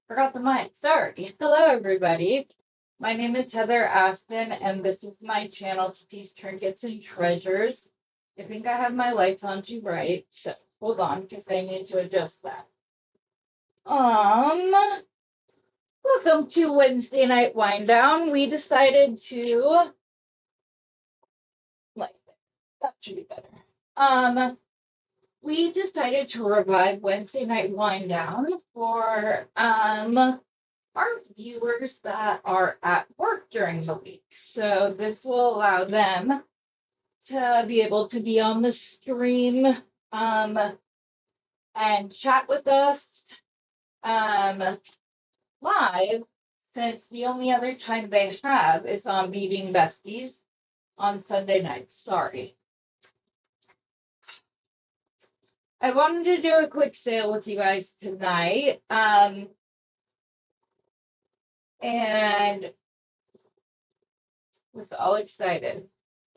Forgot the mic. Sorry. Hello, everybody. My name is Heather Aston, and this is my channel, Tiffy's Trinkets and Treasures. I think I have my lights on too bright, so hold on, because I need to adjust that. Welcome to Wednesday Night Wind Down. We decided to, like, that should be better. We decided to revive Wednesday Night Wind Down for, our viewers that are at work during the week. So this will allow them to be able to be on the stream and chat with us live, since the only other time they have is on Beading Besties on Sunday nights. Sorry. I wanted to do a quick sale with you guys tonight. And was all excited.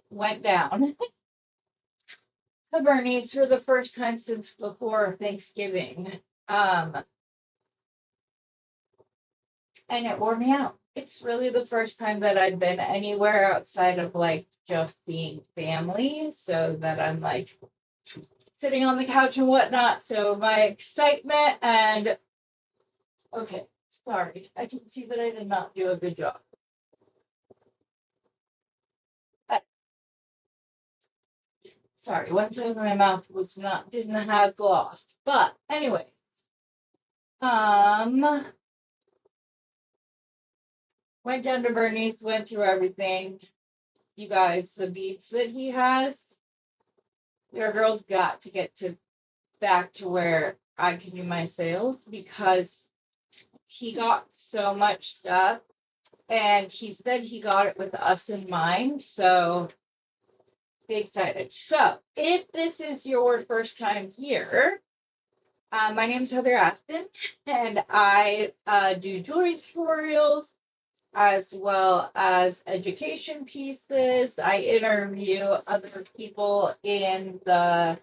Went down to Bernie's for the first time since before Thanksgiving. And it wore me out. It's really the first time that I've been anywhere outside of like just seeing family, so that I'm like sitting on the couch and whatnot. So my excitement and okay, sorry, I can see that I did not do a good job. Sorry, one side of my mouth didn't have gloss. But anyway, went down to Bernie's, went through everything. You guys, the beads that he has, your girl's got to get to back to where I can do my sales, because he got so much stuff and he said he got it with us in mind. So be excited. So if this is your first time here, my name is Heather Aston, and I do jewelry tutorials as well as education pieces. I interview other people in the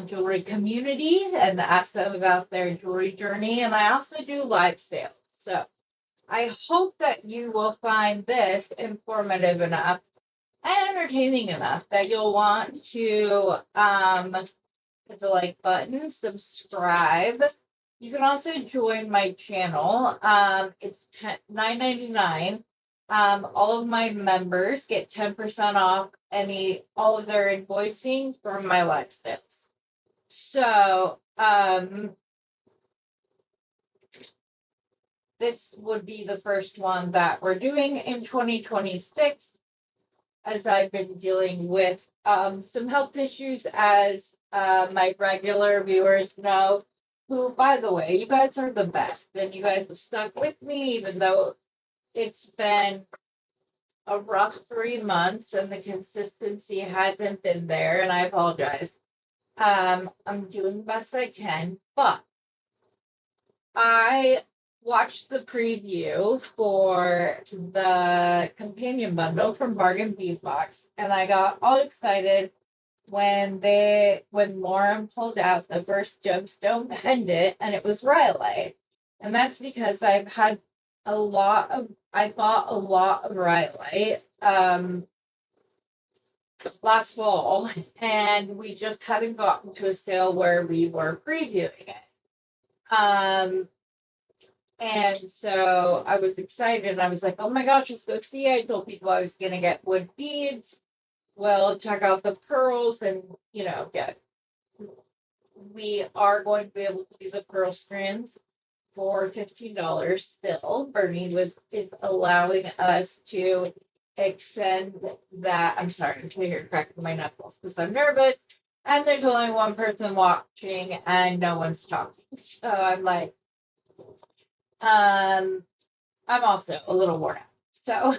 jewelry community and ask them about their jewelry journey, and I also do live sales. So I hope that you will find this informative enough and entertaining enough that you'll want to hit the like button, subscribe. You can also join my channel. It's $9.99. All of my members get 10% off all of their invoicing from my live sales. So this would be the first one that we're doing in 2026, as I've been dealing with some health issues, as my regular viewers know, who, by the way, you guys are the best, and you guys have stuck with me, even though it's been a rough 3 months and the consistency hasn't been there, and I apologize. I'm doing the best I can, but I watched the preview for the companion bundle from Bargain Bead Box, and I got all excited when Lauren pulled out the first gemstone pendant, and it was rhyolite. And that's because I bought a lot of rhyolite last fall, and we just hadn't gotten to a sale where we were previewing it. And so I was excited, and I was like, oh my gosh, let's go see. I told people I was going to get wood beads. Well, check out the pearls, and, we are going to be able to do the pearl strands for $15 still. Bernie is allowing us to extend that. I'm sorry, I'm here cracking my knuckles because I'm nervous, and there's only one person watching and no one's talking. So I'm like, I'm also a little worn out. So,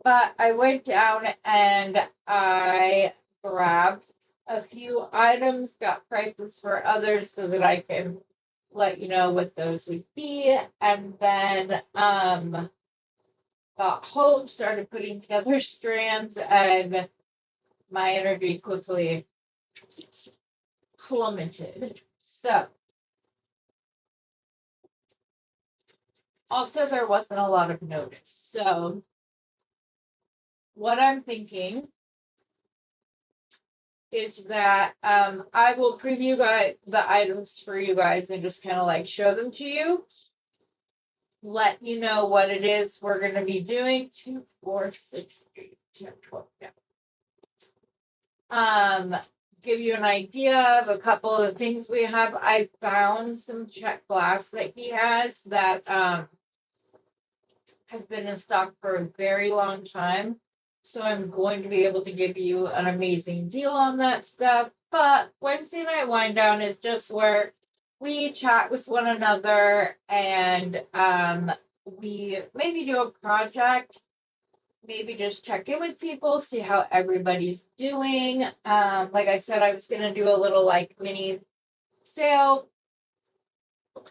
but I went down and I grabbed a few items, got prices for others so that I can let you know what those would be. And then got home, started putting together strands, and my energy quickly plummeted. So Also, there wasn't a lot of notice. So, what I'm thinking is that I will preview the items for you guys and just kind of like show them to you. Let you know what it is we're going to be doing. 2, 4, 6, 8, 10, 12. Yeah. Give you an idea of a couple of things we have. I found some check glass that he has that has been in stock for a very long time. So I'm going to be able to give you an amazing deal on that stuff. But Wednesday night wind down is just where we chat with one another and we maybe do a project, maybe just check in with people, see how everybody's doing. Like I said, I was gonna do a little like mini sale,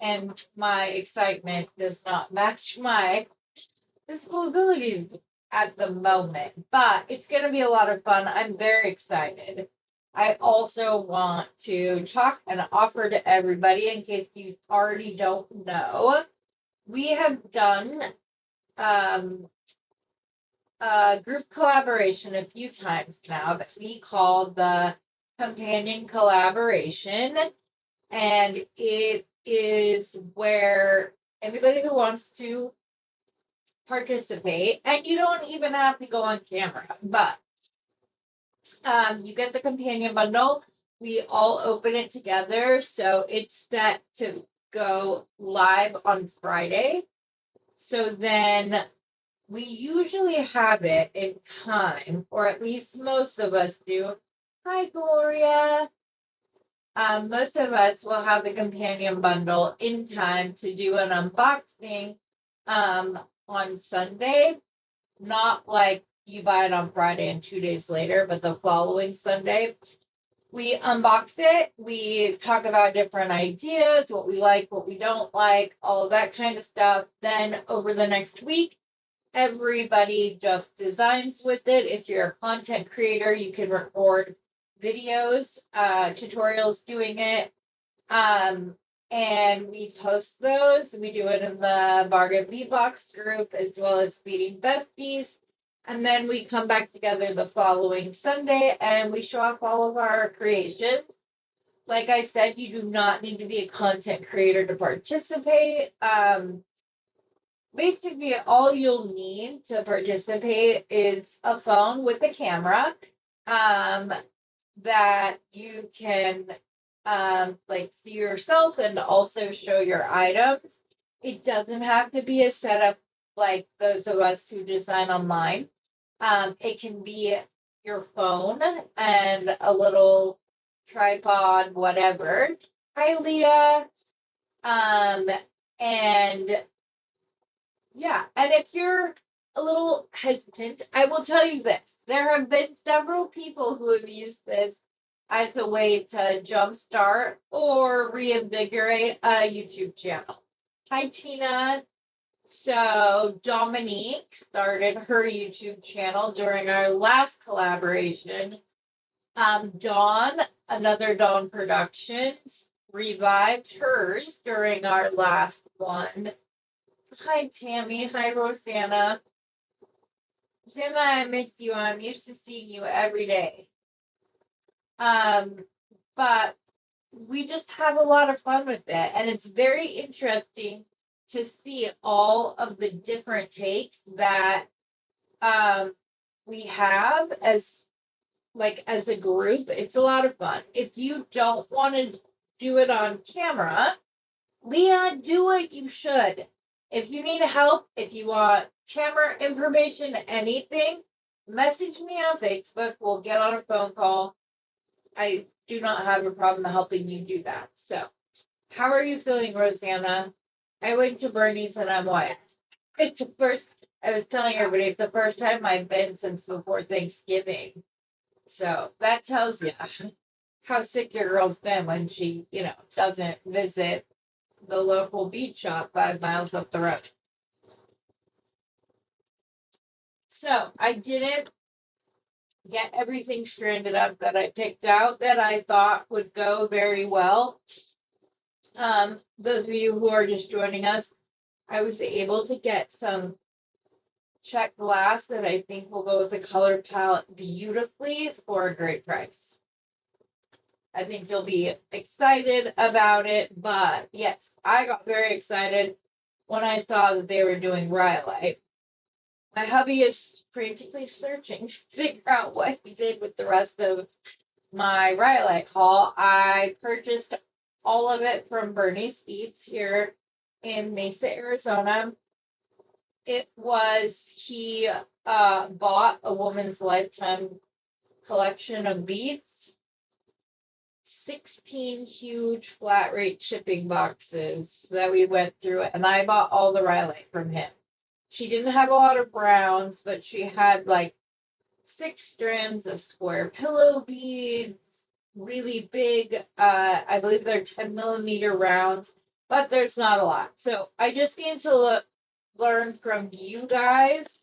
and my excitement does not match my physical abilities at the moment, but it's going to be a lot of fun. I'm very excited. I also want to talk and offer to everybody, in case you already don't know, we have done a group collaboration a few times now that we call the companion collaboration, and it is where everybody who wants to participate, and you don't even have to go on camera, but you get the companion bundle. We all open it together, so it's set to go live on Friday. So then we usually have it in time, or at least most of us do. Hi, Gloria. Most of us will have the companion bundle in time to do an unboxing on Sunday. Not like you buy it on Friday and 2 days later, but the following Sunday. We unbox it. We talk about different ideas, what we like, what we don't like, all of that kind of stuff. Then over the next week, everybody just designs with it. If you're a content creator, you can record videos, tutorials doing it. And we post those. We do it in the Bargain Beatbox group as well as Beading Besties. And then we come back together the following Sunday and we show off all of our creations. Like I said, you do not need to be a content creator to participate. Basically, all you'll need to participate is a phone with a camera that you can like see yourself and also show your items. It doesn't have to be a setup like those of us who design online. It can be your phone and a little tripod, whatever. Hi, Leah. And yeah, and if you're a little hesitant, I will tell you this. There have been several people who have used this as a way to jumpstart or reinvigorate a YouTube channel. Hi, Tina. So Dominique started her YouTube channel during our last collaboration. Dawn, another Dawn Productions, revived hers during our last one. Hi, Tammy. Hi, Rosanna. Rosanna, I miss you. I'm used to seeing you every day. But we just have a lot of fun with it, and it's very interesting to see all of the different takes that we have as a group. It's a lot of fun. If you don't want to do it on camera, Leah, do what you should. If you need help, if you want camera information, anything, message me on Facebook. We'll get on a phone call. I do not have a problem helping you do that. So, how are you feeling, Rosanna? I went to Bernie's and I'm white. It's the first, I was telling everybody, it's the first time I've been since before Thanksgiving. So, that tells you how sick your girl's been when she, doesn't visit the local beach shop 5 miles up the road. So I didn't get everything stranded up that I picked out that I thought would go very well. Those of you who are just joining us, I was able to get some check glass that I think will go with the color palette beautifully for a great price. I think you'll be excited about it, but yes, I got very excited when I saw that they were doing Rhyolite. My hubby is frantically searching to figure out what he did with the rest of my Rhyolite haul. I purchased all of it from Bernie's Beads here in Mesa, Arizona. He bought a woman's lifetime collection of beads, 16 huge flat rate shipping boxes that we went through, and I bought all the Rhyolite from him. She didn't have a lot of browns, but she had like 6 strands of square pillow beads, really big. I believe they're 10 millimeter rounds, but there's not a lot. So I just need to learn from you guys,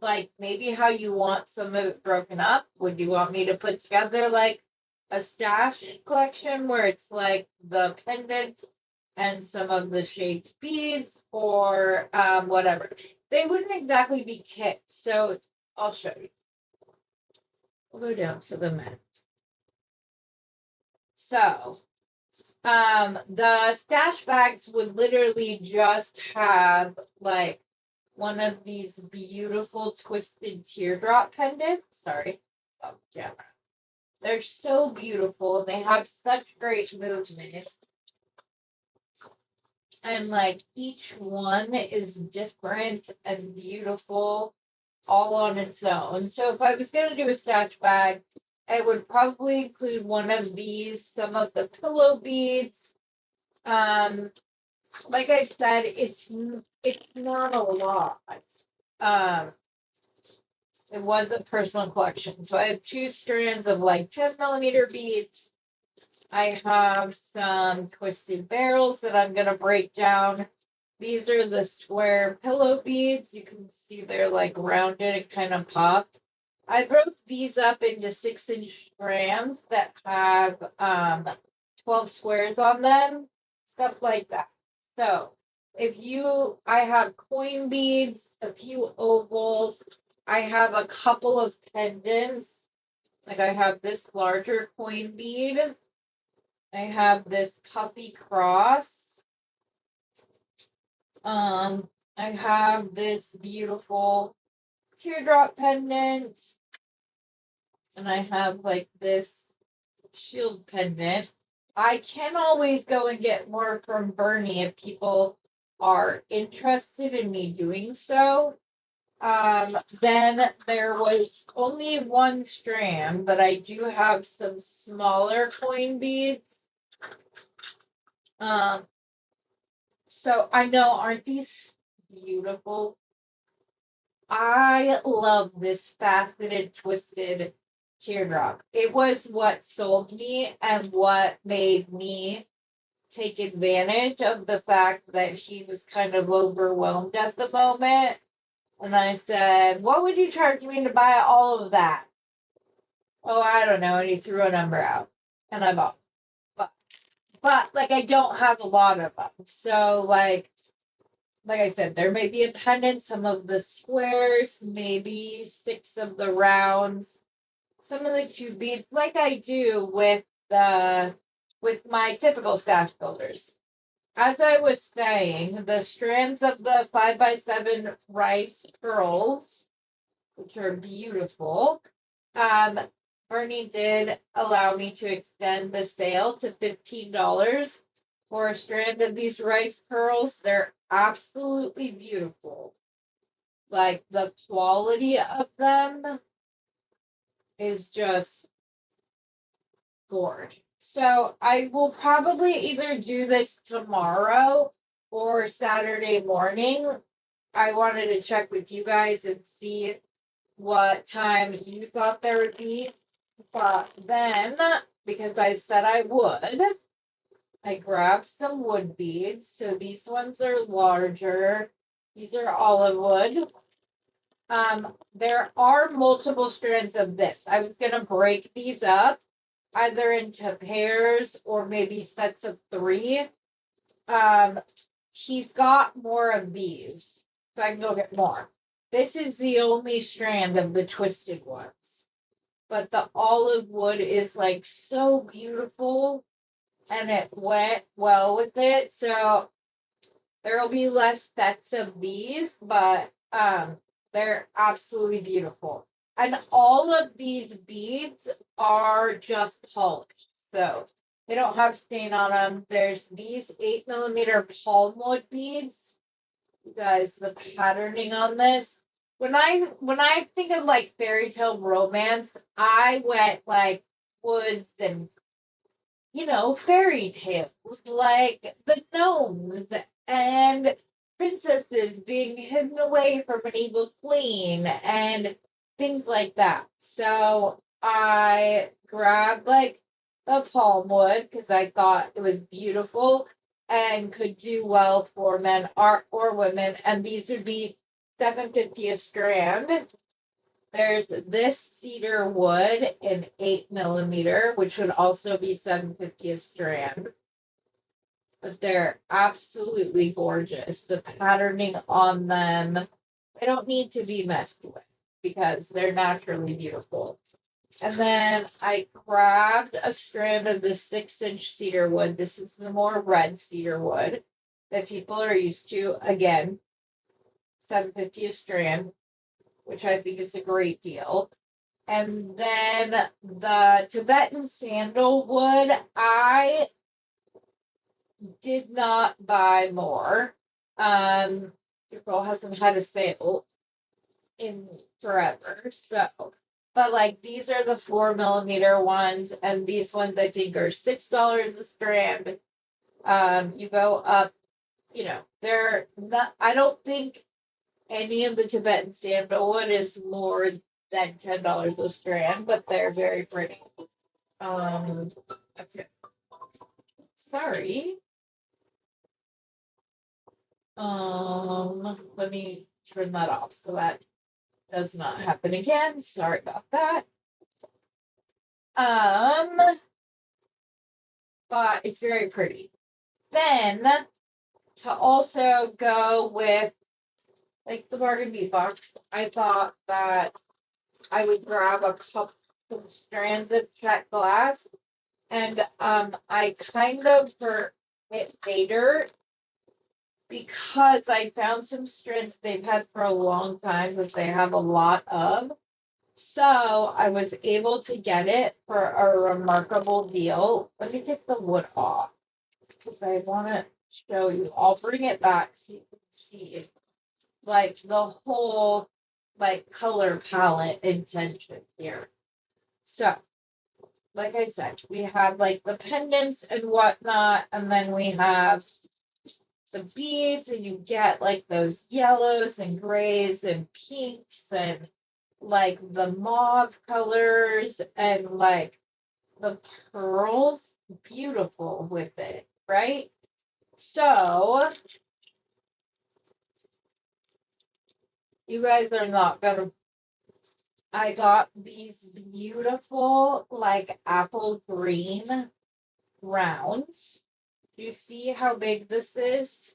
like maybe how you want some of it broken up. Would you want me to put together like a stash collection where it's like the pendant and some of the shades beads, or whatever? They wouldn't exactly be kits, so I'll show you. We'll go down to the map. So the stash bags would literally just have like one of these beautiful twisted teardrop pendants. Sorry. Oh, yeah. They're so beautiful. They have such great movement. And like each one is different and beautiful all on its own. So if I was going to do a stash bag, I would probably include one of these, some of the pillow beads. Like I said, it's not a lot. It was a personal collection. So I have 2 strands of like 10 millimeter beads. I have some twisted barrels that I'm gonna break down. These are the square pillow beads. You can see they're like rounded and kind of popped. I broke these up into 6-inch strands that have 12 squares on them, stuff like that. So I have coin beads, a few ovals. I have a couple of pendants. Like I have this larger coin bead. I have this puffy cross. I have this beautiful teardrop pendant. And I have like this shield pendant. I can always go and get more from Bernie if people are interested in me doing so. Then there was only 1 strand, but I do have some smaller coin beads. So I know, aren't these beautiful? I love this faceted, twisted teardrop. It was what sold me and what made me take advantage of the fact that he was kind of overwhelmed at the moment. And I said, what would you charge me to buy all of that? Oh, I don't know. And he threw a number out. And I bought. But like I don't have a lot of them. So like I said, there may be a pendant, some of the squares, maybe 6 of the rounds, some of the 2 beads, like I do with my typical stash builders. As I was saying, the strands of the 5x7 rice pearls, which are beautiful, Bernie did allow me to extend the sale to $15 for a strand of these rice pearls. They're absolutely beautiful. Like the quality of them is just gorgeous. So I will probably either do this tomorrow or Saturday morning. I wanted to check with you guys and see what time you thought there would be. But then, because I said I would, I grabbed some wood beads. So these ones are larger. These are olive wood. There are multiple strands of this. I was gonna break these up either into pairs or maybe sets of 3. he's got more of these, so I can go get more. This is the only strand of the twisted ones. But the olive wood is like so beautiful and it went well with it. So there will be less sets of these, but they're absolutely beautiful. And all of these beads are just polished. So they don't have stain on them. There's these 8mm palmwood beads. You guys, the patterning on this. When I think of like fairy tale romance, I went like woods and fairy tales like the gnomes and princesses being hidden away from an evil queen and things like that. So I grabbed like the palm wood because I thought it was beautiful and could do well for men or women, and these would be 750 a strand. There's this cedar wood in 8mm, which would also be 750 a strand. But they're absolutely gorgeous. The patterning on them, they don't need to be messed with because they're naturally beautiful. And then I grabbed a strand of the 6-inch cedar wood. This is the more red cedar wood that people are used to. Again, 750 a strand, which I think is a great deal. And then the Tibetan sandalwood, I did not buy more. Your girl hasn't had a sale in forever, so. But like these are the 4mm ones, and these ones I think are $6 a strand. You go up, they're not. I don't think any of the Tibetan sandalwood is more than $10 a strand, but they're very pretty. Okay. Sorry. Let me turn that off so that does not happen again. Sorry about that. But it's very pretty. Then to also go with like the bargain bead box, I thought that I would grab a couple of strands of check glass, and I kind of for it later because I found some strands they've had for a long time that they have a lot of. So I was able to get it for a remarkable deal. Let me get the wood off because I want to show you. I'll bring it back so you can see like the whole like color palette intention here. So like I said, we have like the pendants and whatnot, and then we have the beads, and you get like those yellows and grays and pinks and like the mauve colors and like the pearls. Beautiful with it, right? So you guys are not gonna. I got these beautiful like apple green rounds. Do you see how big this is?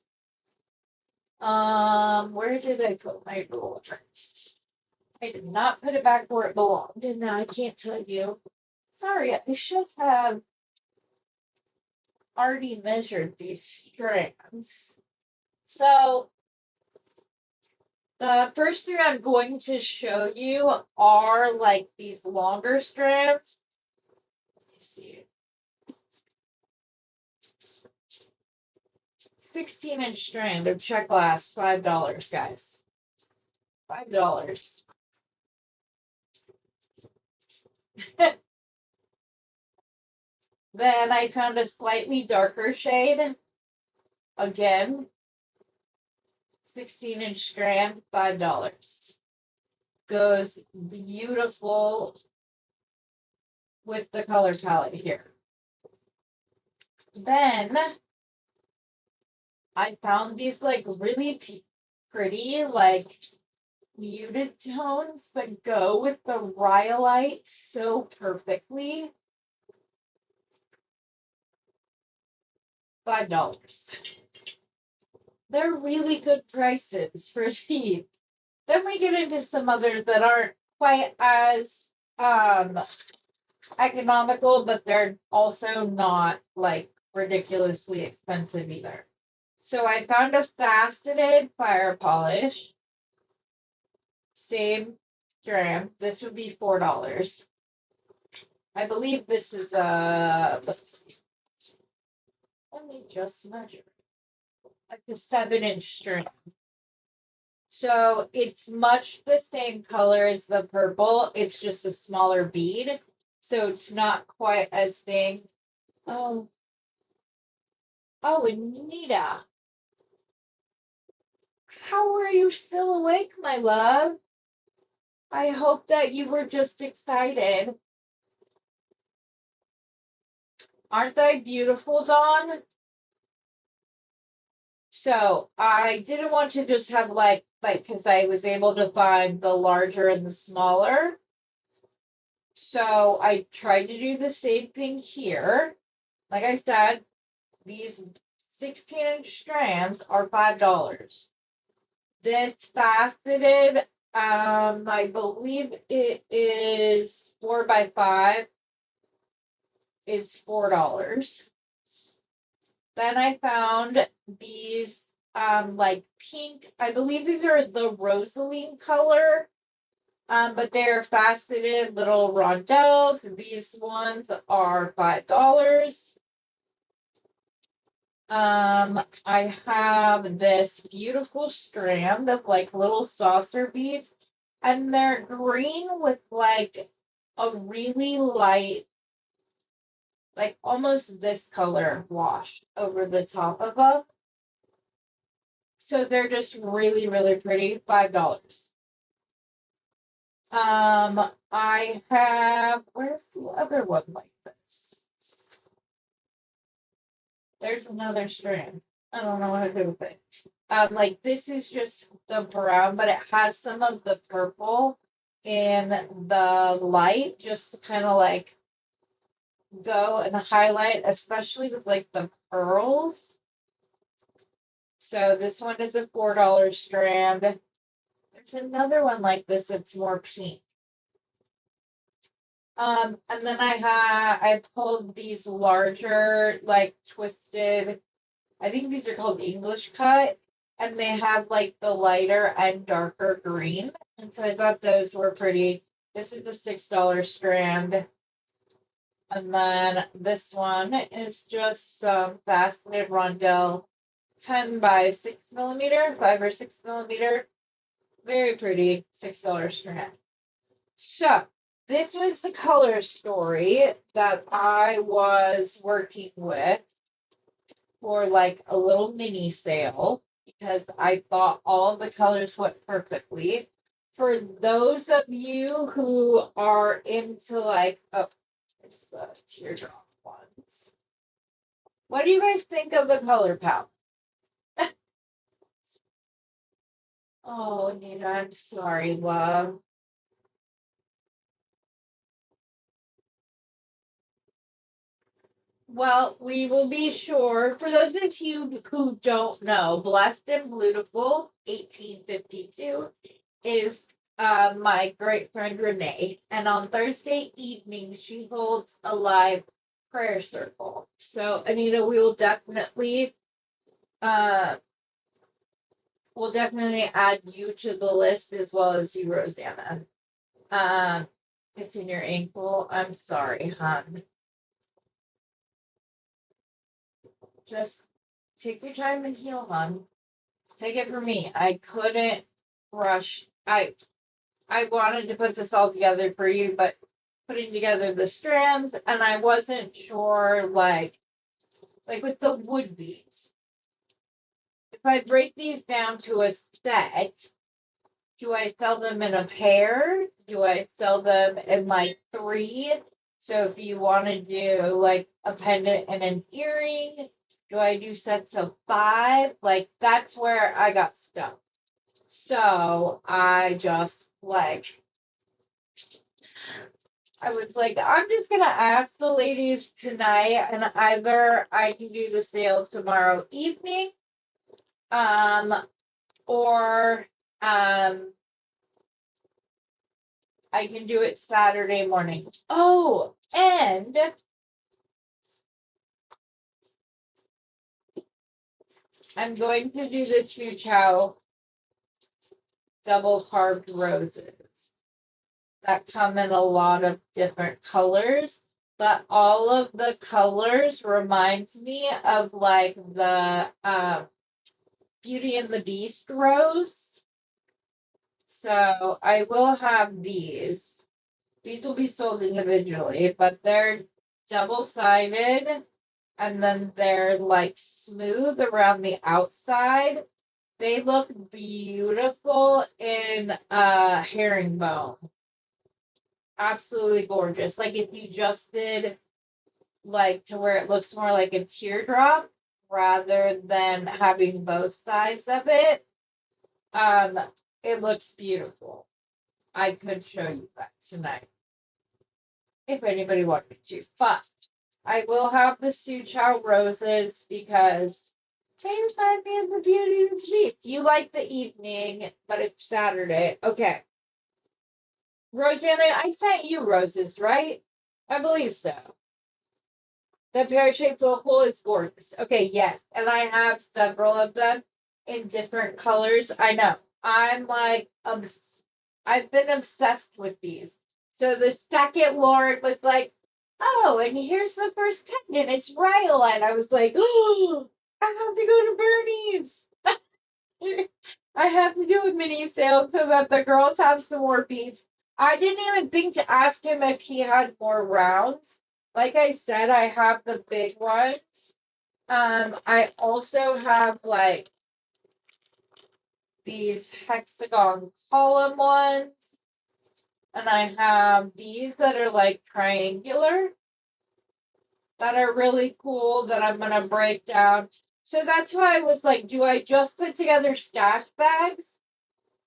Where did I put my ruler? I did not put it back where it belonged, and now I can't tell you. Sorry, I should have already measured these strands. So the first three I'm going to show you are like these longer strands. Let me see. 16-inch strand of check glass, $5, guys. $5. Then I found a slightly darker shade. Again, 16-inch strand, $5. Goes beautiful with the color palette here. Then I found these like really pretty, like muted tones that go with the rhyolite so perfectly. $5. they're really good prices for these. Then we get into some others that aren't quite as um economical, but they're also not like ridiculously expensive either. So I found a faceted fire polish, same gram. This would be $4. I believe this is let's see. Let me just measure. It's a 7-inch string. So it's much the same color as the purple. It's just a smaller bead. So it's not quite as thin. Oh, oh, Anita. How are you still awake, my love? I hope that you were just excited. Aren't they beautiful, Dawn? So I didn't want to just have because I was able to find the larger and the smaller. So I tried to do the same thing here. Like I said, these 16-inch strands are $5. This faceted, I believe it is 4x5 is $4. Then I found these like pink, I believe these are the rosaline color, but they're faceted little rondelles. These ones are $5. I have this beautiful strand of like little saucer beads, and they're green with like a really light, like almost this color wash over the top of them. So they're just really, really pretty. $5. I have, where's the other one like this? There's another strand. I don't know what to do with it. Like this is just the brown, but it has some of the purple in the light, just to kind of like go and highlight, especially with like the pearls. So this one is a $4 strand. There's another one like this that's more pink. And then I pulled these larger, like twisted, I think these are called English cut, and they have like the lighter and darker green. And so I thought those were pretty. This is the $6 strand. And then this one is just some faceted rondelle, 10 by 6 millimeter, 5 or 6 millimeter. Very pretty, $6 strand. So this was the color story that I was working with for like a little mini sale because I thought all the colors went perfectly. For those of you who are into like, oh, there's the teardrop ones. What do you guys think of the color palette? Oh, Nina, I'm sorry, love. Well, we will be sure. For those of you who don't know, Blessed and Beautiful 1852 is my great friend Renee. And on Thursday evening, she holds a live prayer circle. So, Anita, uh, we'll definitely add you to the list as well as you, Rosanna. Um, it's in your ankle. I'm sorry, hon. Just take your time and heal, hon. Take it from me. I couldn't rush. I wanted to put this all together for you, but putting together the strands, and I wasn't sure, like with the wood beads. If I break these down to a set, do I sell them in a pair? Do I sell them in like three? So if you want to do like a pendant and an earring, do I do sets of 5? Like that's where I got stuck. So I just like I was like, I'm just gonna ask the ladies tonight, and either I can do the sale tomorrow evening, Or I can do it Saturday morning. Oh, and I'm going to do the two chow double carved roses that come in a lot of different colors, but all of the colors reminds me of like the Beauty and the Beast rose. So I will have these. These will be sold individually, but they're double-sided and then they're like smooth around the outside. They look beautiful in herringbone. Absolutely gorgeous. Like if you just did like to where it looks more like a teardrop rather than having both sides of it. Um, it looks beautiful. I could show you that tonight if anybody wanted to. But I will have the Suchow roses because same time as the Beauty and the Beast. You like the evening, but it's Saturday. Okay. Rosanna, I sent you roses, right? I believe so. The pear-shaped focal is gorgeous. Okay, yes. And I have several of them in different colors. I know. I'm like, I've been obsessed with these. So the second Lord was like, oh, and here's the first pendant. It's Rhyolite. I was like, oh, I have to go to Bernie's. I have to do a mini sale so that the girls have some more beads. I didn't even think to ask him if he had more rounds. Like I said, I have the big ones. I also have like these hexagon column ones, and I have these that are like triangular that are really cool that I'm gonna break down. So that's why I was like, do I just put together stash bags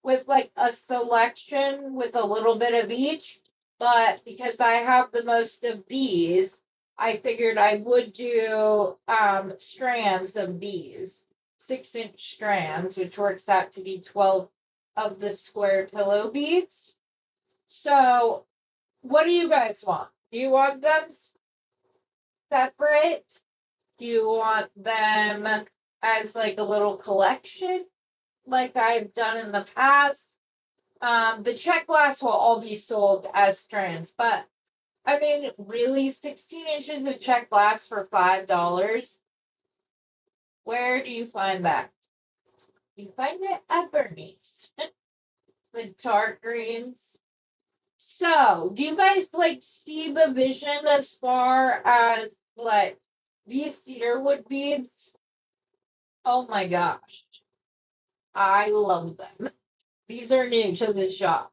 with like a selection with a little bit of each? But because I have the most of these, I figured I would do strands of these 6-inch strands, which works out to be 12 of the square pillow beads. So, what do you guys want? Do you want them separate? Do you want them as like a little collection, like I've done in the past? The check glass will all be sold as strands, but I mean, really, 16 inches of check glass for $5? Where do you find that? You find it at Bernie's. The dark greens. So, do you guys like see the vision as far as like these cedarwood beads? Oh my gosh, I love them. These are new to the shop.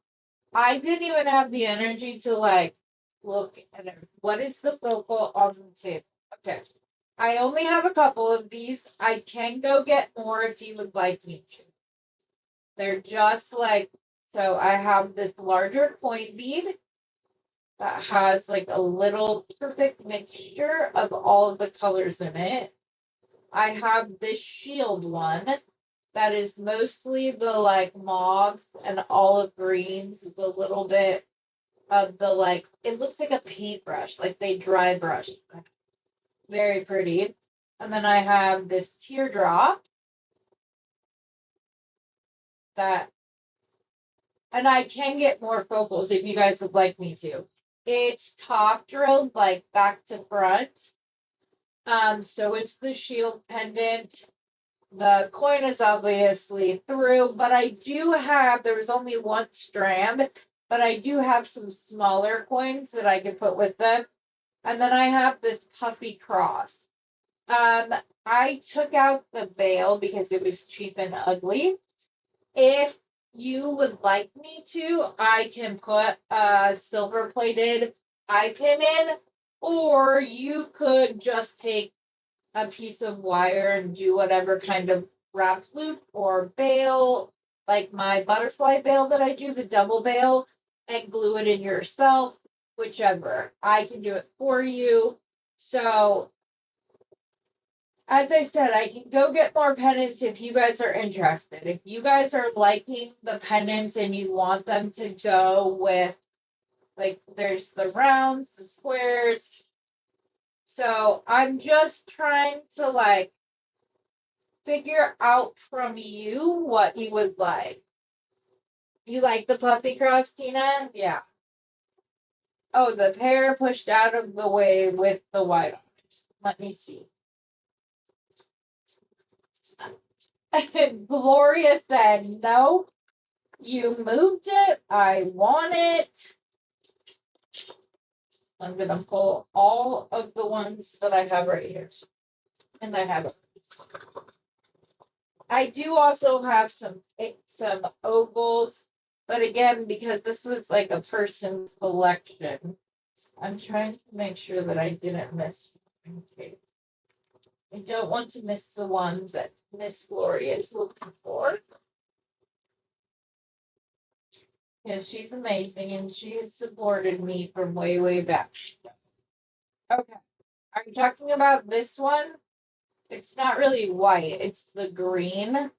I didn't even have the energy to like look at it. What is the focal on the table? Okay. I only have a couple of these. I can go get more if you would like me to. They're just like, so I have this larger coin bead that has like a little perfect mixture of all of the colors in it. I have this shield one that is mostly the like mauves and olive greens with a little bit of the like, it looks like a paintbrush, like they dry brush. Very pretty. And then I have this teardrop that, and I can get more focals if you guys would like me to. It's top drilled like back to front. So it's the shield pendant. The coin is obviously through, but I do have, there was only one strand, but I do have some smaller coins that I can put with them. And then I have this puffy cross. I took out the veil because it was cheap and ugly. If you would like me to, I can put a silver plated eye pin in, or you could just take a piece of wire and do whatever kind of wrap loop or bail, like my butterfly bail that I do, the double bail, and glue it in yourself, whichever. I can do it for you. So as I said, I can go get more pendants if you guys are interested. If you guys are liking the pendants and you want them to go with, like, there's the rounds, the squares. So I'm just trying to, like, figure out from you what you would like. You like the puffy cross, Tina? Yeah. Oh, the pear pushed out of the way with the white on it. Let me see. Gloria said, no, you moved it. I want it. I'm going to pull all of the ones that I have right here. And I have it. I do also have some ovals. But again, because this was like a person's collection, I'm trying to make sure that I didn't miss. Okay. I don't want to miss the ones that Miss Gloria is looking for. Because she's amazing and she has supported me from way, way back. Okay. Are you talking about this one? It's not really white, it's the green.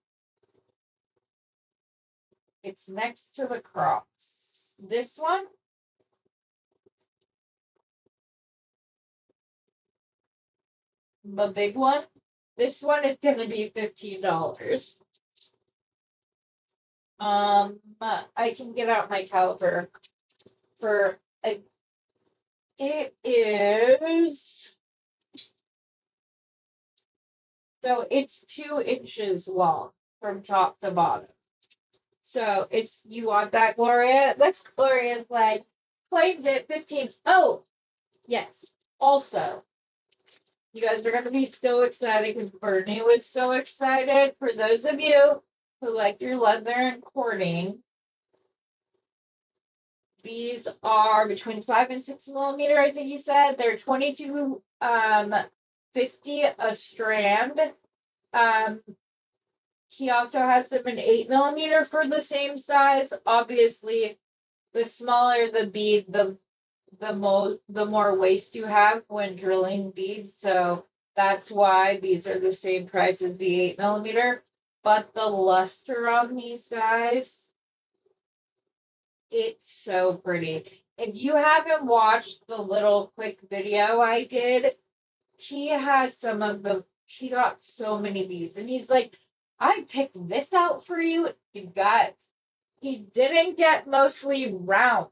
It's next to the cross. This one? The big one? This one is going to be $15. I can get out my caliper for a, it is, so it's 2 inches long from top to bottom. So it's, you want that, Gloria? That's Gloria's like, claimed it 15. Oh, yes. Also, you guys are going to be so excited because Bernie was so excited. For those of you who like your leather and cording, these are between 5 and 6 millimeter, I think you said. They're 22.50 a strand. He also has them in 8 millimeter for the same size. Obviously, the smaller the bead, the more waste you have when drilling beads. So that's why these are the same price as the 8 millimeter. But the luster on these guys, it's so pretty. If you haven't watched the little quick video I did, he has some of the, he got so many beads. And he's like, I picked this out for you. You got, he didn't get mostly round.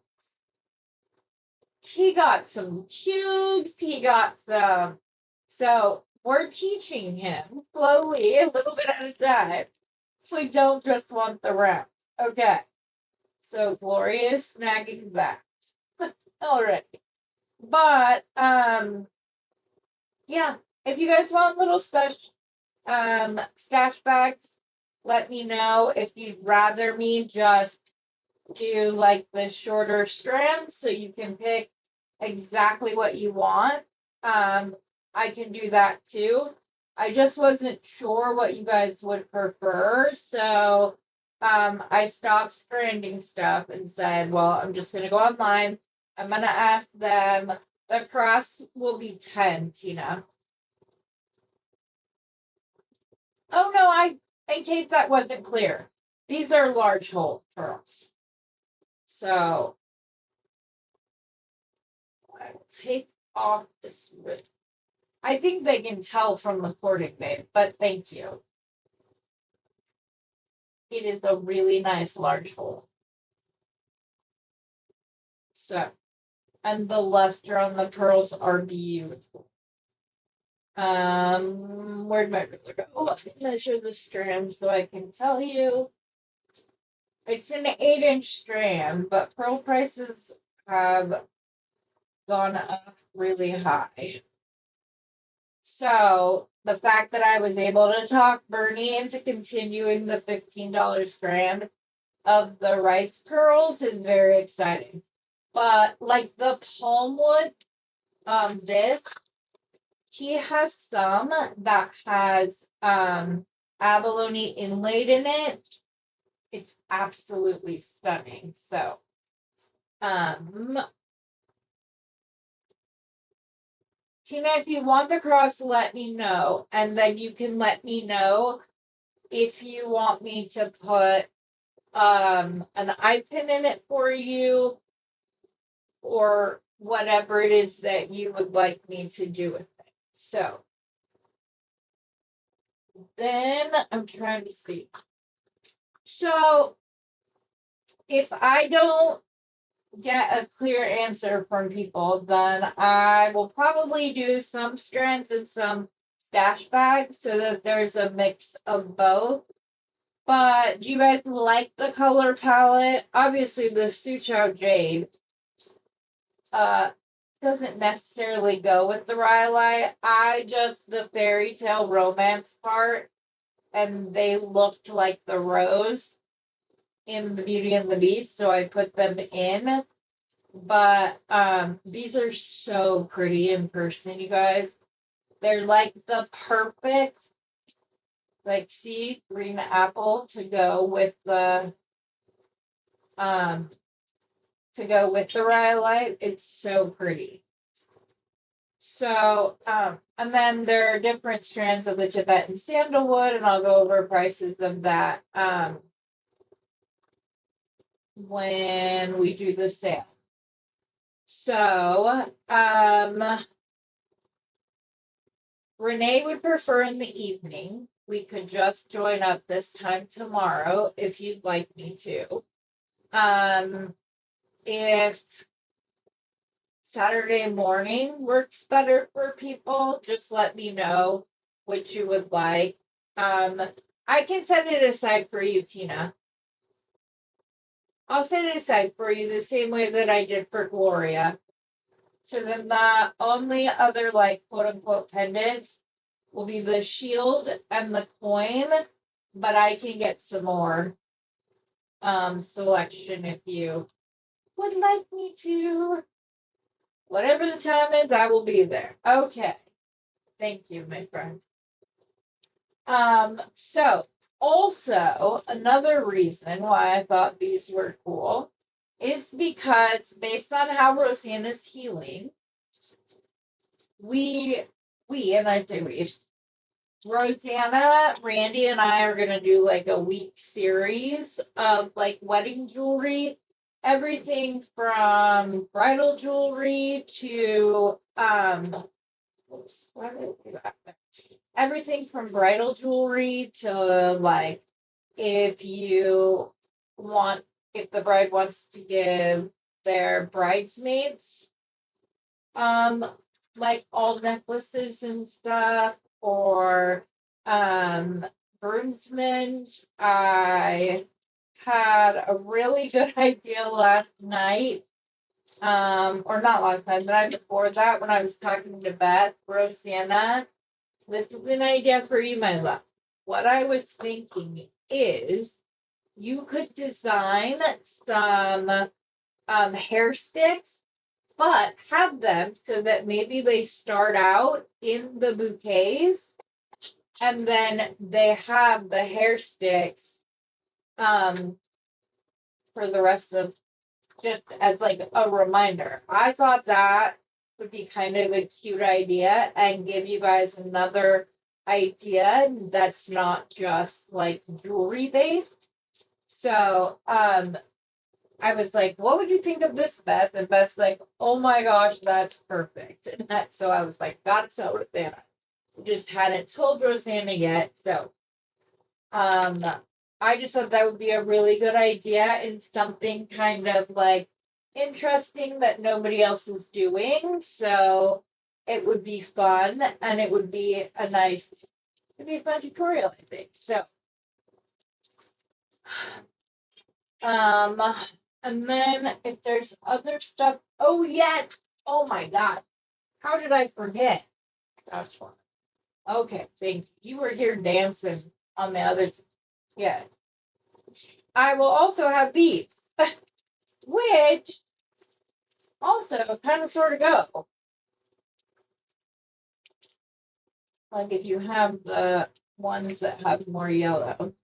He got some cubes. He got some. So we're teaching him slowly, a little bit at a time. So we don't just want the round. Okay. So Gloria is snagging that. Already. But yeah, if you guys want little stash bags, let me know. If you'd rather me just do like the shorter strands so you can pick exactly what you want, I can do that too. I just wasn't sure what you guys would prefer, so I stopped stranding stuff and said, well, I'm just gonna go online. I'm gonna ask them. The cross will be 10, Tina. Oh no, in case that wasn't clear, these are large hole pearls. So I'll take off this rib. I think they can tell from the cording, babe, but thank you. It is a really nice large hole. So, and the luster on the pearls are beautiful. Where'd my ruler go? Oh, measure the strand so I can tell you. It's an 8-inch strand, but pearl prices have gone up really high. So the fact that I was able to talk Bernie into continuing the $15 strand of the rice pearls is very exciting. But like the palm wood, this, he has some that has abalone inlaid in it. It's absolutely stunning. So Tina, if you want the cross, let me know. And then you can let me know if you want me to put an eye pin in it for you or whatever it is that you would like me to do with it. So then I'm trying to see. So if I don't get a clear answer from people, then I will probably do some strands and some dash bags so that there's a mix of both. But do you guys like the color palette? Obviously, the Sucho Jade doesn't necessarily go with the Rhyolite. I just the fairy tale romance part, and they looked like the rose in the Beauty and the Beast, so I put them in. But these are so pretty in person, you guys. They're like the perfect, like, see, green apple to go with the Rhyolite. It's so pretty. So, and then there are different strands of the Tibetan sandalwood, and I'll go over prices of that when we do the sale. So, Renee would prefer in the evening. We could just join up this time tomorrow if you'd like me to. If Saturday morning works better for people, just let me know what you would like. I can set it aside for you, Tina. I'll set it aside for you the same way that I did for Gloria. So then the only other, like, quote unquote pendants will be the shield and the coin, but I can get some more selection if you would like me to. Whatever the time is, I will be there. Okay. Thank you, my friend. So also another reason why I thought these were cool is because based on how Roseanne is healing, we and I say we, Rosanna, Randy, and I are gonna do like a week series of like wedding jewelry, everything from bridal jewelry to oops, why did I do that? Everything from bridal jewelry to like if you want if the bride wants to give their bridesmaids like all necklaces and stuff or groomsmen. I had a really good idea last night. Or not last night, the night before that when I was talking to Beth, Rosanna. This is an idea for you, my love. What I was thinking is you could design some hair sticks, but have them so that maybe they start out in the bouquets and then they have the hair sticks for the rest of just as like a reminder. I thought that would be kind of a cute idea and give you guys another idea that's not just like jewelry based. So I was like, what would you think of this, Beth? And Beth's like, oh my gosh, that's perfect. And so I was like, got to tell Rosanna. Just hadn't told Rosanna yet. So I just thought that would be a really good idea and something kind of like interesting that nobody else is doing. So it would be fun and it would be it'd be a fun tutorial, I think. So and then if there's other stuff, oh yes, oh my god, how did I forget? That's fun. Okay, thank you. You were here dancing on the other. Yeah, I will also have these, which also kind of sort of go. Like if you have the ones that have more yellow.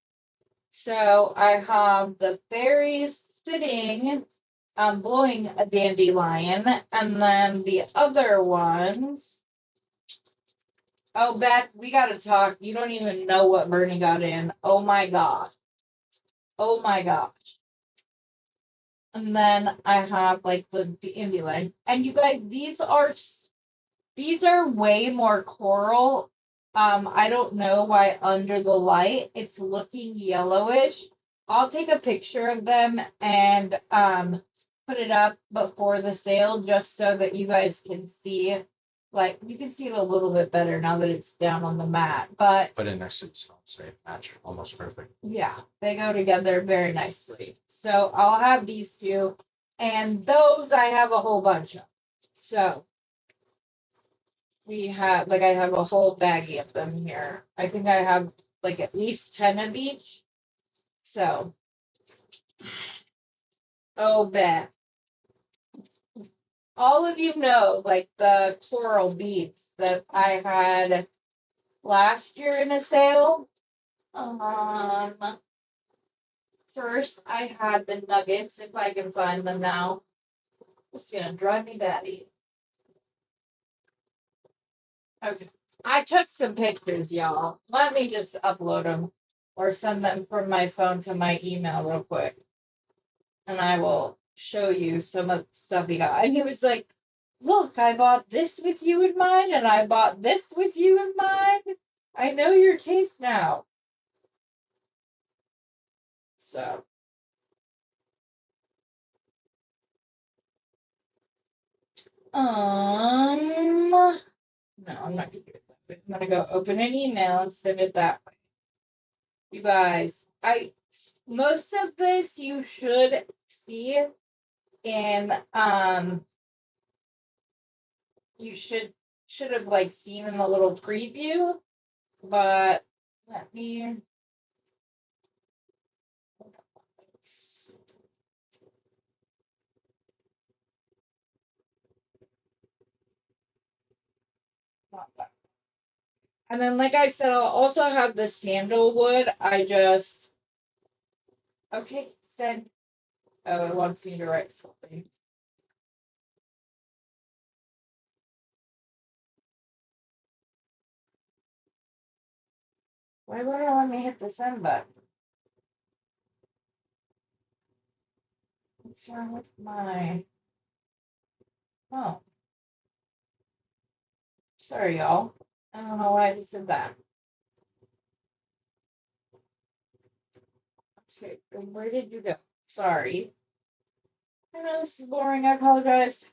So I have the fairies sitting, blowing a dandelion, and then the other ones Oh, Beth, we gotta talk. You don't even know what Bernie got in. Oh my god. Oh my god. And then I have like the indie line. And you guys, these are way more coral. I don't know why under the light it's looking yellowish. I'll take a picture of them and put it up before the sale just so that you guys can see. Like you can see it a little bit better now that it's down on the mat. But in essence, I'll say match almost perfect. yeah, they go together very nicely. So I'll have these two, and those I have a whole bunch of. So we have, like, I have a whole baggie of them here. I think I have like at least 10 of each. So, oh, bet. All of you know, like the coral beads that I had last year in a sale. First I had the nuggets, if I can find them now. It's gonna drive me batty. Okay. I took some pictures, y'all. Let me just upload them or send them from my phone to my email real quick. And I will show you some of the stuff he got. And he was like, look, I bought this with you in mind, and I bought this with you in mind. I know your taste now. So. No, I'm not gonna do it that way. I'm gonna go open an email and send it that way. You guys, most of this you should see in you should have like seen in the little preview, but let me not that. And then like I said, I'll also have the sandalwood. Okay, send. Oh, it wants me to write something. Why won't it let me hit the send button? What's wrong with my... Oh. Sorry, y'all. I don't know why I just said that. Okay, where did you go? Sorry. I know this is boring. I apologize.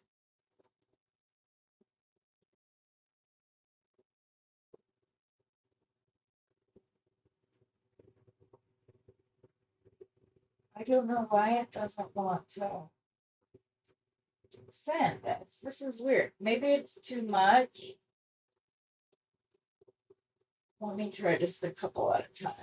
I don't know why it doesn't want to send this. This is weird. Maybe it's too much. Let me try just a couple at a time.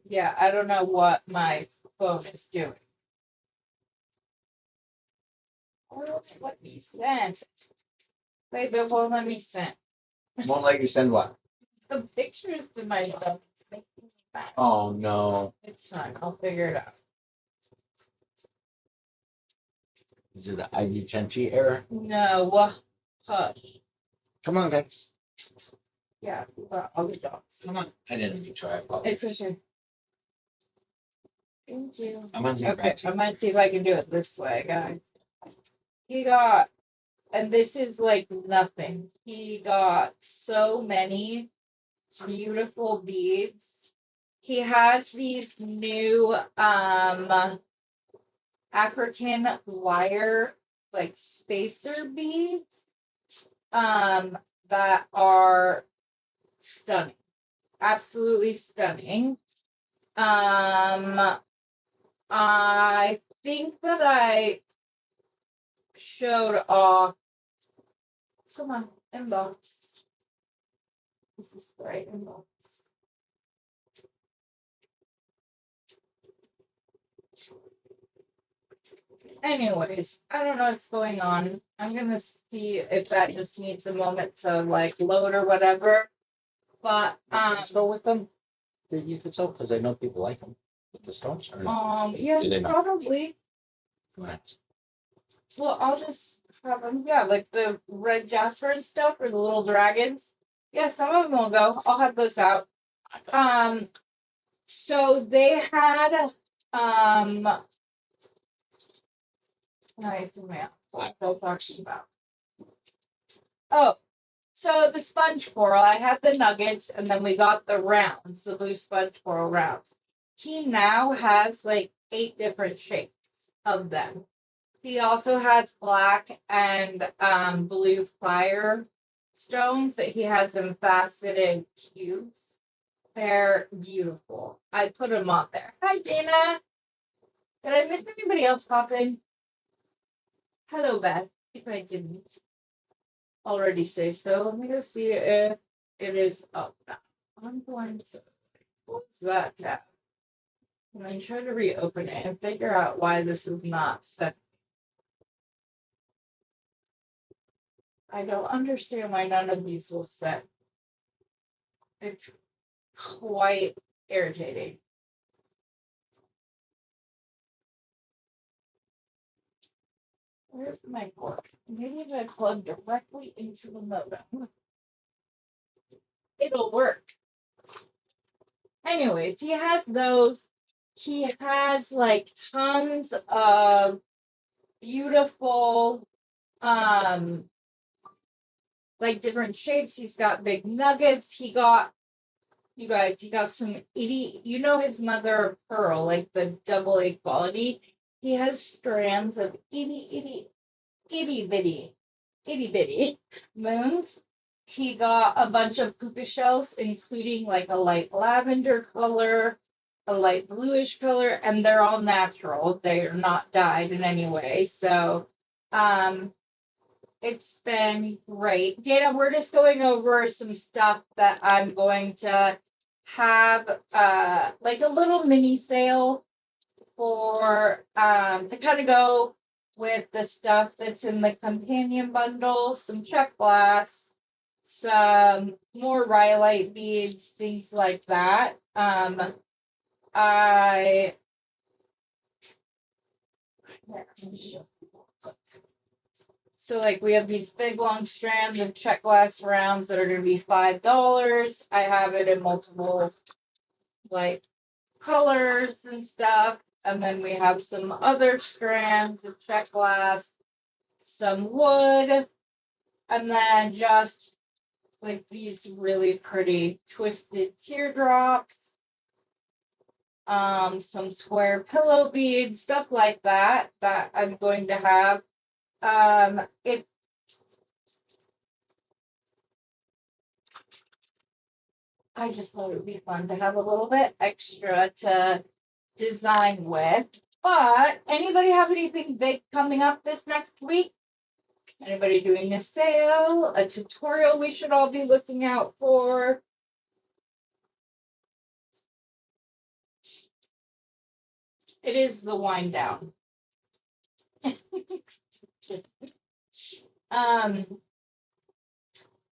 Yeah, I don't know what my phone is doing. Let me send. Baby, it won't let me send. Won't let you send what? The pictures to my phone. It's making me mad. Oh no. It's fine. I'll figure it out. Is it the ID10T error? No, hush. Come on, guys. Yeah, all the dogs. Come on. I didn't mean to. I apologize. It's okay. Thank you. I'm on Okay, I might see if I can do it this way, guys. He got, and this is like nothing. He got so many beautiful beads. He has these new African wire like spacer beads that are stunning. Absolutely stunning. I think that I showed off. Come on, inbox. This is the right inbox. Anyways, I don't know what's going on. I'm gonna see if that just needs a moment to like load or whatever. But Let's go with them. That you could sell because I know people like them with the stones. Or no? yeah, Do they not? probably. Right. Well, I'll just have them. Yeah, like the red jasper and stuff, or the little dragons. Yeah, some of them will go. I'll have those out. Um, so they had nice man. What was I talking about? Oh, so the sponge coral. I had the nuggets, and then we got the rounds, the blue sponge coral rounds. He now has like 8 different shapes of them. He also has black and blue fire stones that he has in faceted cubes. They're beautiful. I put them on there. Hi, Dana. Did I miss anybody else popping? Hello, Beth. If I didn't already say so, let me go see if it is up now. I'm going to close that tab and then try to reopen it and figure out why this is not set. I don't understand why none of these will set. It's quite irritating. Where's my cord? Maybe if I plug directly into the modem, it'll work. Anyways, he has those. He has like tons of beautiful, like different shapes. He's got big nuggets. He got, you guys, he got some you know his mother of pearl, like the double A quality. He has strands of itty bitty moons. He got a bunch of puka shells, including like a light lavender color, a light bluish color, and they're all natural. They're not dyed in any way. So it's been great. Dana, we're just going over some stuff that I'm going to have like a little mini sale for to kind of go with the stuff that's in the companion bundle, some check glass, some more rhyolite beads, things like that. I so like we have these big long strands of check glass rounds that are going to be $5. I have it in multiple like colors and stuff. And then we have some other strands of check glass, some wood, and then just like these really pretty twisted teardrops, some square pillow beads, stuff like that that I'm going to have. It I just thought it would be fun to have a little bit extra to design with. But anybody have anything big coming up this next week? Anybody doing a sale, a tutorial we should all be looking out for? It is the wind down.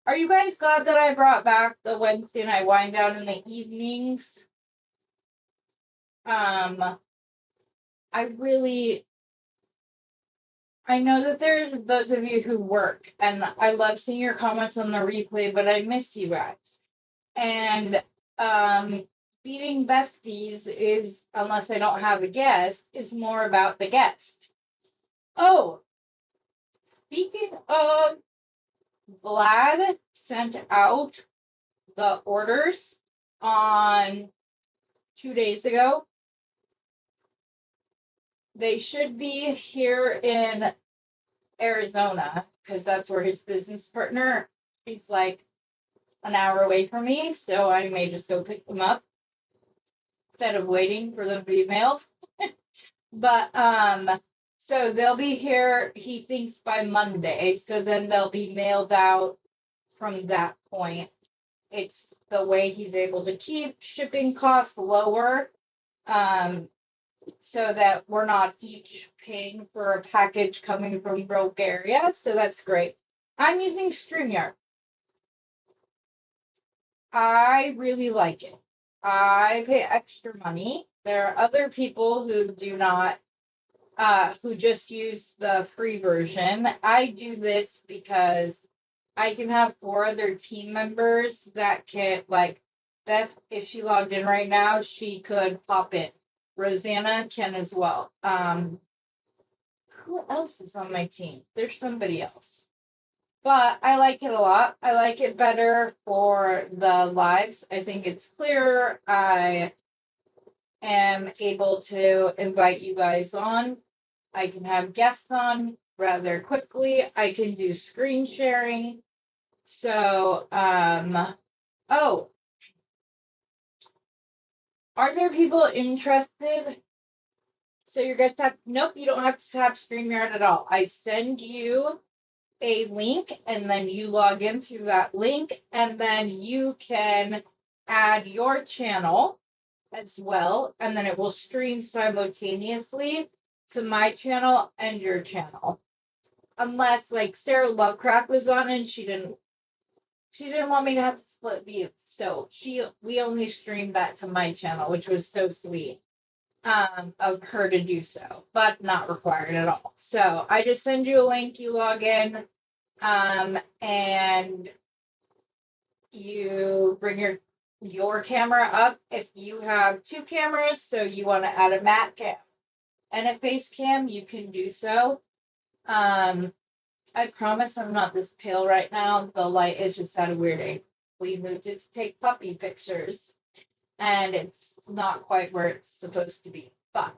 Are you guys glad that I brought back the Wednesday night wind down in the evenings? I know that there's those of you who work, and I love seeing your comments on the replay, but I miss you guys. And beating besties is, unless I don't have a guest, is more about the guest. Oh, speaking of, Vlad sent out the orders on 2 days ago. They should be here in Arizona because that's where his business partner is like an hour away from me. So I may just go pick them up instead of waiting for them to be mailed. But so they'll be here, he thinks, by Monday. So then they'll be mailed out from that point. It's the way he's able to keep shipping costs lower. So that we're not each paying for a package coming from Bulgaria. So that's great. I'm using StreamYard. I really like it. I pay extra money. There are other people who do not who just use the free version. I do this because I can have 4 other team members that can, like, Beth, if she logged in right now, she could pop in. Rosanna can as well. Who else is on my team? There's somebody else. But I like it a lot. I like it better for the lives. I think it's clearer. I am able to invite you guys on. I can have guests on rather quickly. I can do screen sharing. So, oh, are there people interested? So you guys have, nope, you don't have to have StreamYard at all. I send you a link and then you log in through that link and then you can add your channel as well. And then it will stream simultaneously to my channel and your channel. Unless like Sarah Lovecraft was on and she didn't want me to have to split views. So we only streamed that to my channel, which was so sweet of her to do so, but not required at all. So I just send you a link, you log in, and you bring your camera up. If you have 2 cameras, so you want to add a matte cam and a face cam, you can do so. I promise I'm not this pale right now. The light is just at a weird angle. We moved it to take puppy pictures, and it's not quite where it's supposed to be, but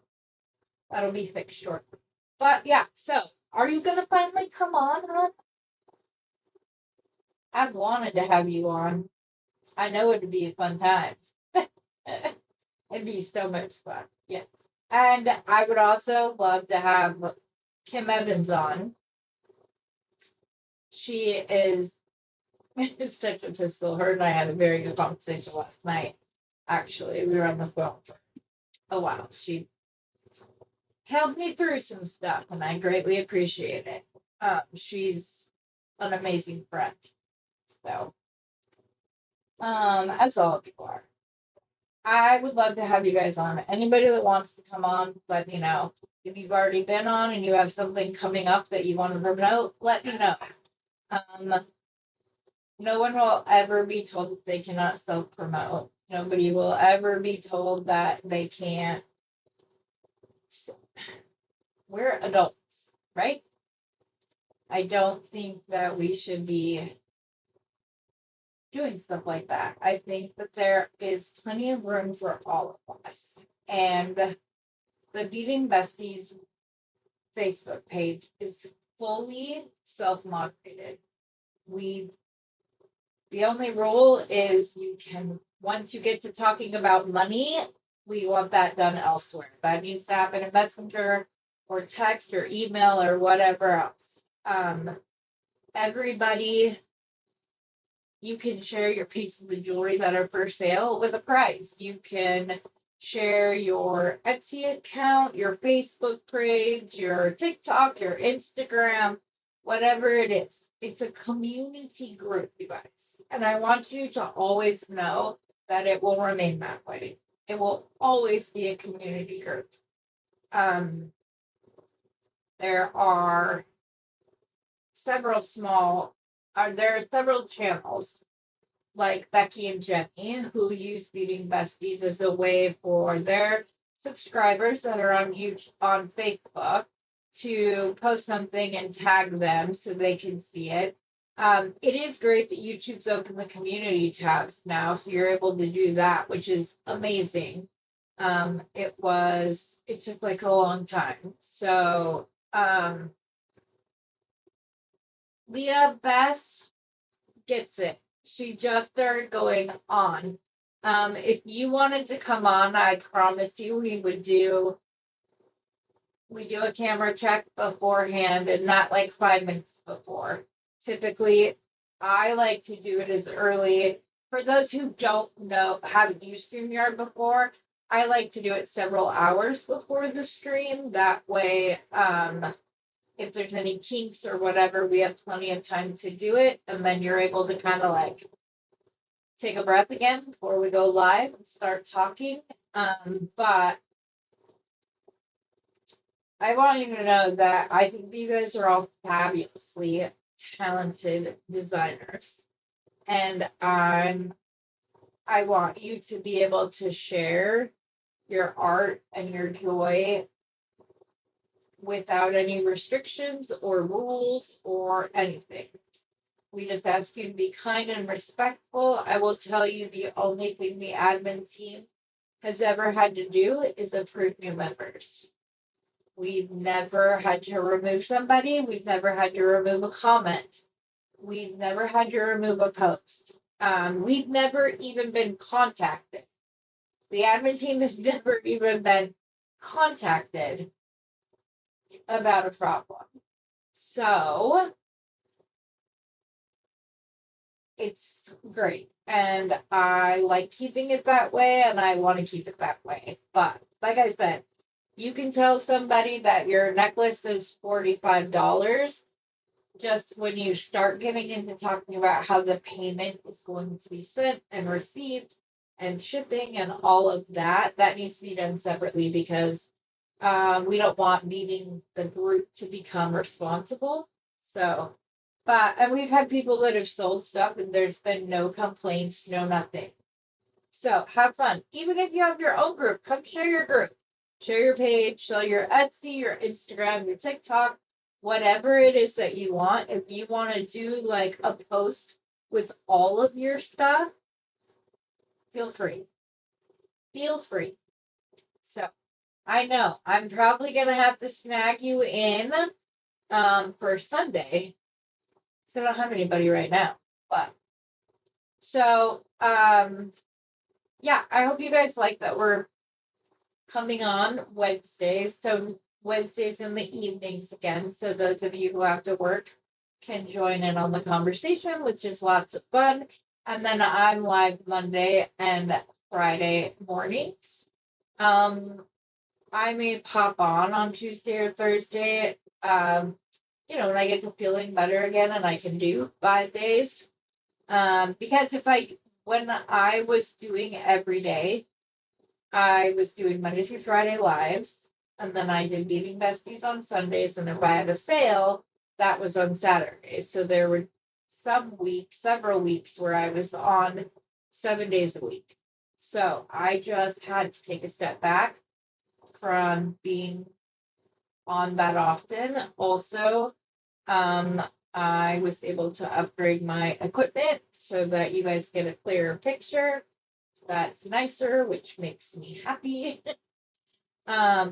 that'll be fixed shortly. But yeah, so are you gonna finally come on, hon? I've wanted to have you on. I know it'd be a fun time. It'd be so much fun. Yes. And I would also love to have Kim Evans on. She is such a pistol. Her and I had a very good conversation last night. Actually, we were on the phone for a while. She helped me through some stuff, and I greatly appreciate it. She's an amazing friend. So, as all of you are. I would love to have you guys on. Anybody that wants to come on, let me know. If you've already been on and you have something coming up that you want to promote, let me know. No one will ever be told that they cannot self-promote. Nobody will ever be told that they can't. We're adults, right? I don't think that we should be doing stuff like that. I think that there is plenty of room for all of us. And the Beading Besties Facebook page is fully self-moderated. The only rule is you can, once you get to talking about money, we want that done elsewhere. That needs to happen in Messenger or text or email or whatever else. Everybody, you can share your pieces of jewelry that are for sale with a price. You can share your Etsy account, your Facebook page, your TikTok, your Instagram, whatever it is. It's a community group, you guys. And I want you to always know that it will remain that way. It will always be a community group. There are several channels like Becky and Jenny who use Beading Besties as a way for their subscribers that are on Facebook to post something and tag them so they can see it. It is great that YouTube's opened the community tabs now, so you're able to do that, which is amazing. It took like a long time. So, Leah Beth gets it. She just started going on. If you wanted to come on, I promise you we do a camera check beforehand and not like 5 minutes before. Typically, I like to do it as early. For those who don't know, haven't used StreamYard before, I like to do it several hours before the stream. That way, if there's any kinks or whatever, we have plenty of time to do it. And then you're able to kind of like take a breath again before we go live and start talking. But I want you to know that I think you guys are all fabulously talented designers. And I want you to be able to share your art and your joy without any restrictions or rules or anything. We just ask you to be kind and respectful. I will tell you the only thing the admin team has ever had to do is approve new members. We've never had to remove somebody. We've never had to remove a comment. We've never had to remove a post. We've never even been contacted. The admin team has never even been contacted about a problem. So it's great. And I like keeping it that way, and I want to keep it that way. But like I said, you can tell somebody that your necklace is $45 just when you start getting into talking about how the payment is going to be sent and received and shipping and all of that. That needs to be done separately because we don't want needing the group to become responsible. So, and we've had people that have sold stuff and there's been no complaints, no nothing. So have fun. Even if you have your own group, come share your group. Share your page, share your Etsy, your Instagram, your TikTok, whatever it is that you want. If you want to do like a post with all of your stuff, feel free. Feel free. So I know I'm probably gonna have to snag you in for Sunday. I don't have anybody right now, but so yeah, I hope you guys like that we're coming on Wednesdays. So Wednesdays in the evenings again. So those of you who have to work can join in on the conversation, which is lots of fun. And then I'm live Monday and Friday mornings. I may pop on Tuesday or Thursday. When I get to feeling better again and I can do 5 days. Because when I was doing every day, I was doing Monday through Friday lives, and then I did Beading Besties on Sundays, and if I had a sale, that was on Saturdays. So there were several weeks where I was on 7 days a week. So I just had to take a step back from being on that often. Also, I was able to upgrade my equipment so that you guys get a clearer picture. That's nicer, which makes me happy.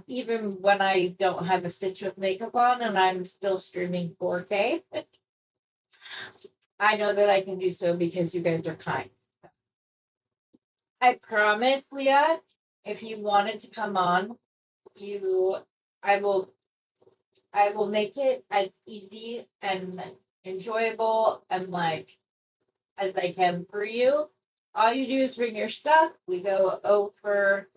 Even when I don't have a stitch of makeup on and I'm still streaming 4K, I know that I can do so because you guys are kind. I promise, Leah, if you wanted to come on, I will make it as easy and enjoyable and like as I can for you. All you do is bring your stuff. We go over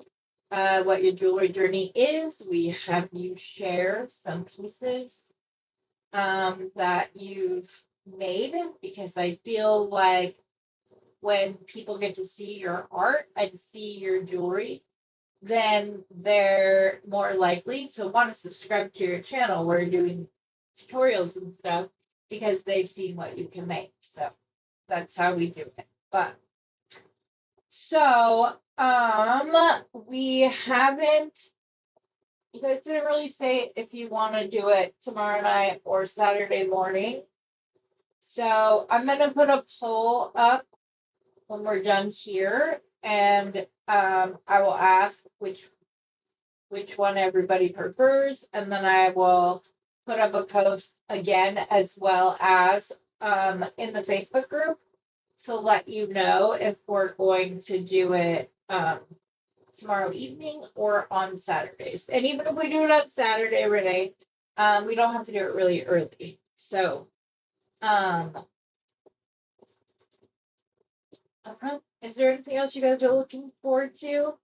what your jewelry journey is. We have you share some pieces that you've made because I feel like when people get to see your art and see your jewelry, then they're more likely to want to subscribe to your channel. We're doing tutorials and stuff because they've seen what you can make. So that's how we do it. But so we haven't, you guys didn't really say if you want to do it tomorrow night or Saturday morning. So I'm gonna put a poll up when we're done here, and I will ask which one everybody prefers, and then I will put up a post again as well as in the Facebook group to let you know if we're going to do it tomorrow evening or on Saturdays. And even if we do it on Saturday, Renee, we don't have to do it really early. So, is there anything else you guys are looking forward to?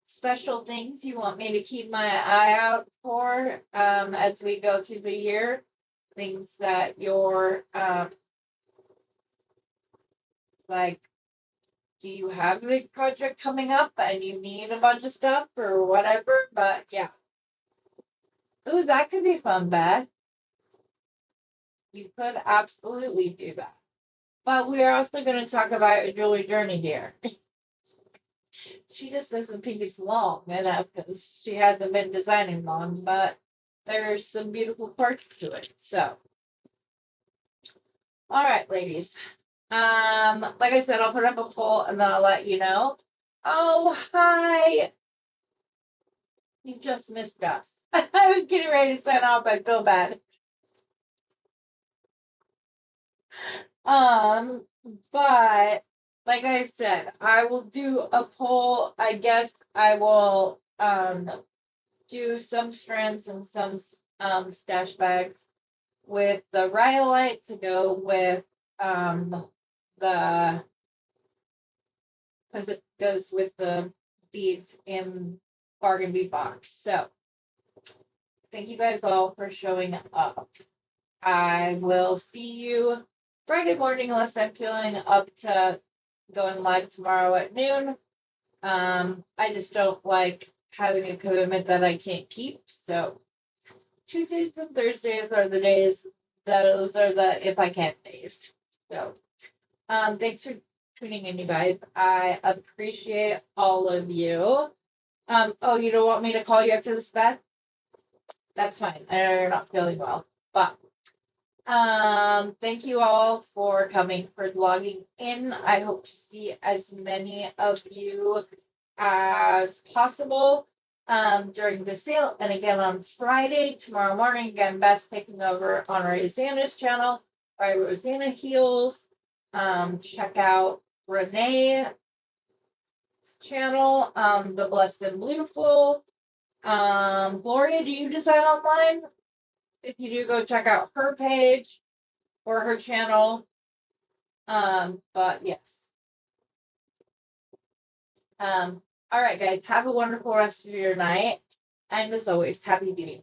Special things you want me to keep my eye out for as we go through the year? Things that you're like, do you have a big project coming up and you need a bunch of stuff or whatever? But yeah. Ooh, that could be fun, Beth. You could absolutely do that. But we are also going to talk about your jewelry journey here. She just doesn't think it's long enough because she hasn't been designing long, but there's some beautiful parts to it. So, all right, ladies. Like I said, I'll put up a poll and then I'll let you know. Oh, hi. You just missed us. I was getting ready to sign off, I feel bad. Um, but like I said, I will do a poll. I guess I will do some strands and some stash bags with the rhyolite to go with the because it goes with the beads in bargain bead box. So thank you guys all for showing up. I will see you Friday morning unless I'm feeling up to going live tomorrow at noon. I just don't like having a commitment that I can't keep. So Tuesdays and Thursdays are the days. Those are the if I can days. So thanks for tuning in, you guys. I appreciate all of you. Oh, you don't want me to call you after this, Beth? That's fine. I know you're not feeling well, but thank you all for coming, for logging in. I hope to see as many of you as possible during the sale. And again on Friday, tomorrow morning, again, Beth's taking over on Rosanna's channel by Rosanna Heals. Check out Renee's channel, The Blessed and Beautiful. Gloria, do you design online? If you do, go check out her page or her channel. But yes. All right, guys, have a wonderful rest of your night. And as always, happy beading.